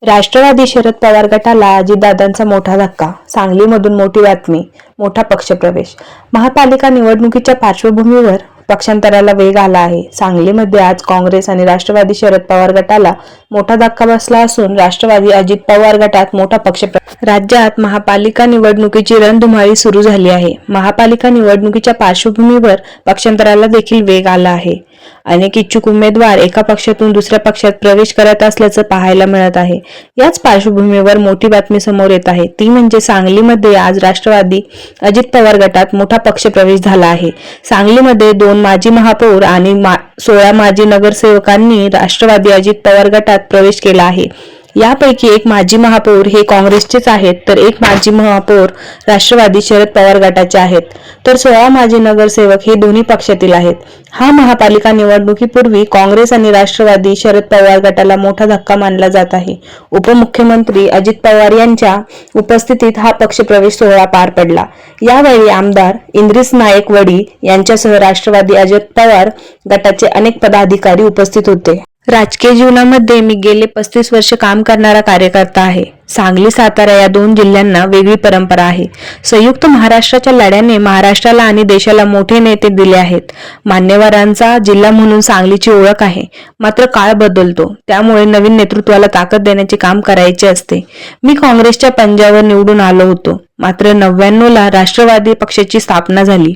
राष्ट्रवादी शरद पवार गटाला अजितदादांचा मोठा धक्का. सांगलीमधून मोठी बातमी, मोठा पक्षप्रवेश. महापालिका निवडणुकीच्या पार्श्वभूमीवर पक्षांतराला वेग आला आहे. सांगलीमध्ये आज काँग्रेस आणि राष्ट्रवादी शरद पवार गटाला मोठा धक्का बसला असून राष्ट्रवादी अजित पवार गटात मोठा पक्षप्रवेश. राज्यात महापालिका निवडणुकीची रणधुमाळी सुरू झाली आहे. महापालिका निवडणुकीच्या पार्श्वभूमीवर पक्षांतराला देखील वेग आला आहे. अनेक इच्छुक उमेदवार एका पक्षातून दुसऱ्या पक्षात प्रवेश करत असल्याचं पाहायला मिळत आहे. याच पार्श्वभूमीवर मोठी बातमी समोर येत आहे. ती म्हणजे सांगलीमध्ये आज राष्ट्रवादी अजित पवार गटात मोठा पक्षप्रवेश झाला आहे. सांगलीमध्ये 2 माजी महापौर आणि 16 माजी नगरसेवकांनी राष्ट्रवादी अजित पवार गटात प्रवेश केला आहे. यापैकी एक माजी महापौर हे काँग्रेसचेच आहेत, तर एक माजी महापौर राष्ट्रवादी शरद पवार गटाचे आहेत, तर 16 माजी नगरसेवक हे दोन्ही पक्षातील आहेत. हा महापालिका निवडणुकीपूर्वी काँग्रेस आणि राष्ट्रवादी शरद पवार गटाला मोठा धक्का मानला जात आहे. उपमुख्यमंत्री अजित पवार यांच्या उपस्थितीत हा पक्षप्रवेश सोहळा पार पडला. यावेळी आमदार इंद्रिस नायक वडी यांच्यासह राष्ट्रवादी अजित पवार गटाचे अनेक पदाधिकारी उपस्थित होते. राजकीय जीवनामध्ये मी गेले 35 वर्ष काम करणारा कार्यकर्ता आहे. सांगली, सातारा या 2 जिल्ह्यांना वेगळी परंपरा आहे. संयुक्त महाराष्ट्राच्या लढ्याने महाराष्ट्राला आणि देशाला मोठे नेते दिले आहेत. मान्यवरांचा जिल्हा म्हणून सांगलीची ओळख आहे. मात्र काळ बदलतो, त्यामुळे नवीन नेतृत्वाला ताकद देण्याचे काम करायचे असते. मी काँग्रेसच्या पंजावर निवडून आलो होतो, मात्र 99ला राष्ट्रवादी पक्षाची स्थापना झाली.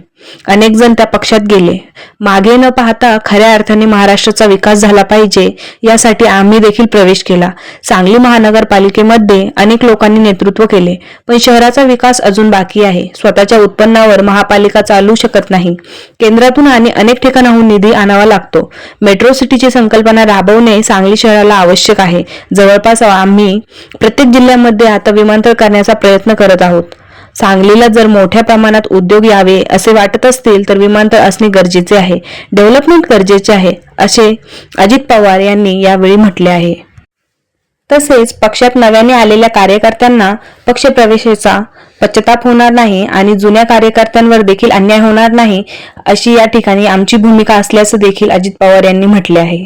अनेक जण त्या पक्षात गेले. मागे न पाहता खऱ्या अर्थाने महाराष्ट्राचा विकास झाला पाहिजे यासाठी आम्ही देखील प्रवेश केला. सांगली महानगरपालिकेमध्ये अनेक लोकांनी नेतृत्व केले, पण शहराचा विकास अजून बाकी आहे. स्वतःच्या उत्पन्नावर महापालिका चालू शकत नाही. केंद्रातून आणि अनेक ठिकाणाहून निधी आणावा लागतो. मेट्रो सिटीची संकल्पना राबवणे सांगली शहराला आवश्यक आहे. जवळपास आम्ही प्रत्येक जिल्ह्यामध्ये आता विमानतळ करण्याचा प्रयत्न करत आहोत. सांगलीला जर मोठ्या प्रमाणात उद्योग यावे असे वाटत असतील तर विमानतळ असणे गरजेचे आहे. डेव्हलपमेंट गरजेचे आहे, असे अजित पवार यांनी यावेळी म्हटले आहे. तसेच पक्षात नव्याने आलेल्या कार्यकर्त्यांना पक्षप्रवेशाचा पश्चाताप होणार नाही आणि जुन्या कार्यकर्त्यांवर देखील अन्याय होणार नाही, अशी या ठिकाणी आमची भूमिका असल्याचं देखील अजित पवार यांनी म्हटले आहे.